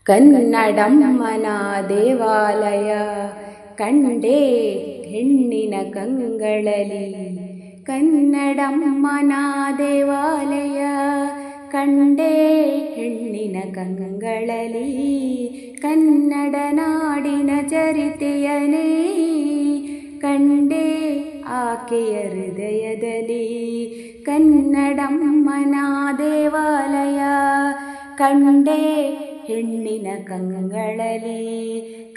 ಕನ್ನಡಮ್ಮನ ದೇವಾಲಯ ಕಂಡೇ ಹೆಣ್ಣಿನ ಕಂಗಳಲ್ಲಿ. ಕನ್ನಡಮ್ಮನ ದೇವಾಲಯ ಕಂಡೇ ಹೆಣ್ಣಿನ ಕಂಗಳಲ್ಲಿ. ಕನ್ನಡ ನಾಡಿನ ಚರಿತೆಯನೇ ಕಂಡೇ ಆಕೆಯ ಹೃದಯದಲ್ಲಿ. ಕನ್ನಡಮ್ಮನ ದೇವಾಲಯ ಕಂಡೇ ಹೆಣ್ಣಿನ ಕಂಗಳಲ್ಲಿ.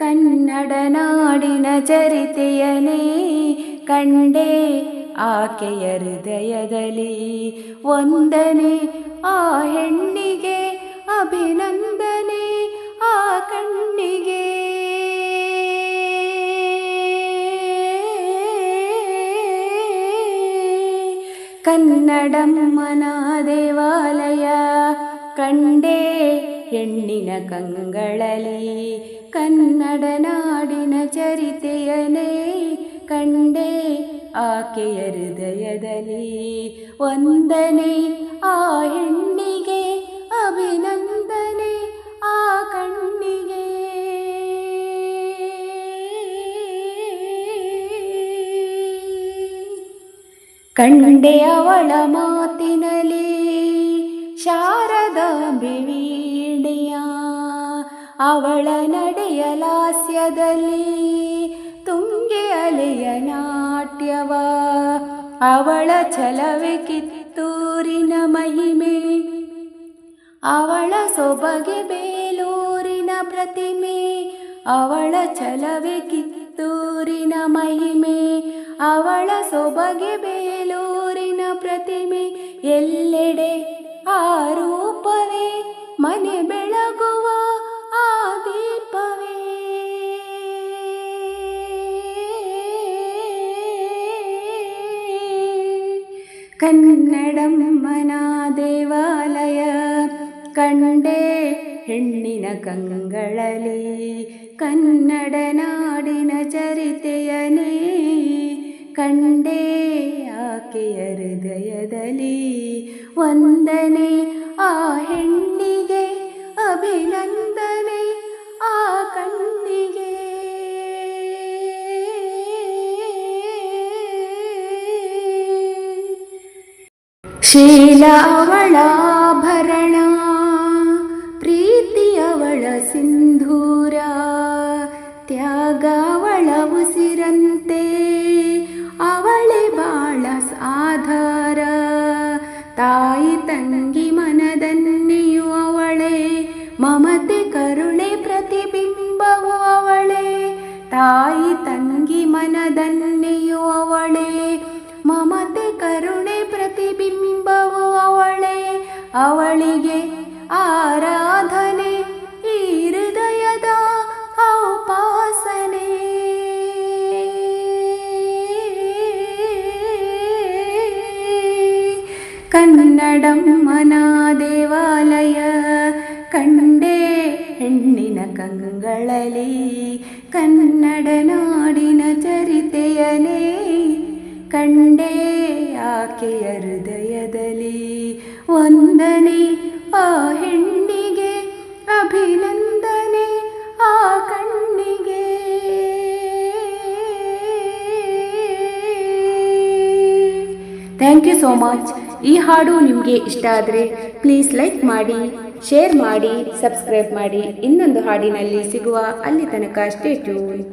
ಕನ್ನಡ ನಾಡಿನ ಚರಿತೆಯನೇ ಕಂಡೇ ಆಕೆಯ ಹೃದಯದಲ್ಲಿ. ವಂದನೆ ಆ ಹೆಣ್ಣಿಗೆ, ಅಭಿನಂದನೆ ಆ ಕಣ್ಣಿಗೆ. ಕನ್ನಡಮ್ಮನ ದೇವಾಲಯ ಕಂಡೇ ಹೆಣ್ಣಿನ ಕಂಗಳಲ್ಲಿ. ಕನ್ನಡ ನಾಡಿನ ಚರಿತೆಯನೇ ಕಂಡೇ ಆಕೆಯ ಹೃದಯದಲ್ಲಿ. ವಂದನೆ ಆ ಹೆಣ್ಣಿಗೆ, ಅಭಿನಂದನೆ ಆ ಕಣ್ಣಿಗೆ. ಕಂಡೆ ಅವಳ ಮಾತಿನಲ್ಲಿ ಶಾರದಾಂಬೆ ವೀಣೆಯ, ಅವಳ ನಡೆಯ ಲಾಸ್ಯದಲ್ಲಿ ತುಂಗೆ ಅಲೆಯ ನಾಟ್ಯವ. ಅವಳ ಛಲವೇ ಕಿತ್ತೂರಿನ ಮಹಿಮೆ, ಅವಳ ಸೊಬಗೆ ಬೇಲೂರಿನ ಪ್ರತಿಮೆ. ಅವಳ ಛಲವೇ ಕಿತ್ತೂರಿನ ಮಹಿಮೆ, ಅವಳ ಸೊಬಗೆ ಬೇಲೂರಿನ ಪ್ರತಿಮೆ. ಎಲ್ಲೆಡೆ ಆ ರೂಪವೇ ಮನೆ ಬೆಳಗುವ ಆ ದೀಪವೇ. ಕನ್ನಡಮ್ಮನ ದೇವಾಲಯ ಕಂಡೇ ಹೆಣ್ಣಿನ ಕಂಗಳಲ್ಲಿ. ಕನ್ನಡ ನಾಡಿನ ಚರಿತೆಯನೇ ಕಂಡೇ ಆಕೆಯ ಹೃದಯದಲ್ಲಿ. ವಂದನೆ ಆ ಹೆಣ್ಣಿಗೆ, ಅಭಿನಂದನೆ ಆ ಕಣ್ಣಿಗೆ. ಶೀಲ ಅವಳ ಆಭರಣ, ಪ್ರೀತಿ ಅವಳ ಸಿಂಧೂರ. ತ್ಯಾಗ ಅವಳ ಉಸಿರಂತೆ, ಅವಳೆ ಬಾಳ ಆಧಾರ. ತಾಯಿ ತಂಗಿ ಮನದನ್ನೆಯು ಅವಳೇ, ಮಮತೆ ಕರುಣೆ ಪ್ರತಿಬಿಂಬವು ಅವಳೇ. ತಾಯಿ ತಂಗಿ ಮನದನ್ನೆಯು ಅವಳೇ, ಮಮತೆ ಕರುಣೆ ಪ್ರತಿಬಿಂಬವು ಅವಳೇ. ಅವಳಿಗೆ ಆರಾಧನೆ ಈ ಹೃದಯದ ಔಪಾಸನೆ. ಕನ್ನಡಮ್ಮನ ದೇವಾಲಯ ಕಂಡೇ ಹೆಣ್ಣಿನ ಕಂಗಳಲ್ಲಿ. ಕನ್ನಡ ನಾಡಿನ ಚರಿತೆಯನೇ ಕಂಡೇ ಆಕೆಯ ಹೃದಯದಲ್ಲಿ. ವಂದನೆ ಆ ಹೆಣ್ಣಿಗೆ, ಅಭಿನಂದನೆ ಆ ಕಣ್ಣಿಗೆ. Thank you so much. ಈ ಹಾಡು ನಿಮಗೆ ಇಷ್ಟ ಆದರೆ ಪ್ಲೀಸ್ ಲೈಕ್ ಮಾಡಿ, ಶೇರ್ ಮಾಡಿ, ಸಬ್ಸ್ಕ್ರೈಬ್ ಮಾಡಿ. ಇನ್ನೊಂದು ಹಾಡಿನಲ್ಲಿ ಸಿಗುವ ಅಲ್ಲಿ ತನಕ ಸ್ಟೇ ಟ್ಯೂನ್.